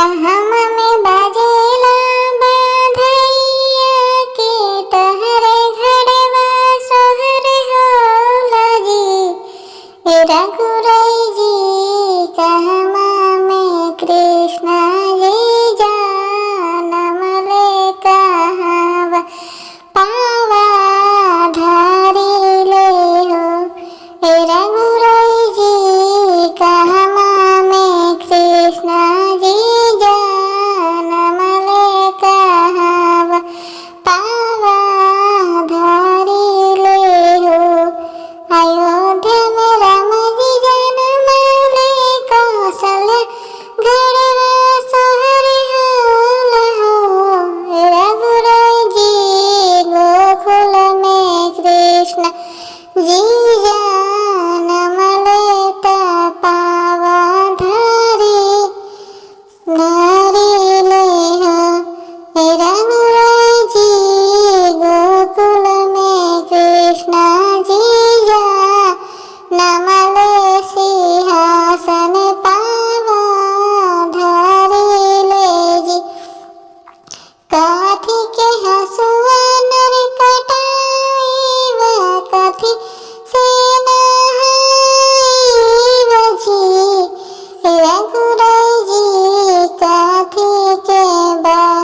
हम में बाजेला बाधैया के तहरे घड़वा सोहर होला जी। रघुराई जी कहमा में कृष्ण जी जानम ले कहवा पावा धारी ले हो। रघुराई जी कहमा में कृष्ण जी जानम ले कहवा पावा धारी ले हो। अयोध्या में राम जी जन्म ले कौशल्या घरवा सोहर होला हो। रघुराई जी गोकुल में कृष्ण जी जानम लेता पावा धारी।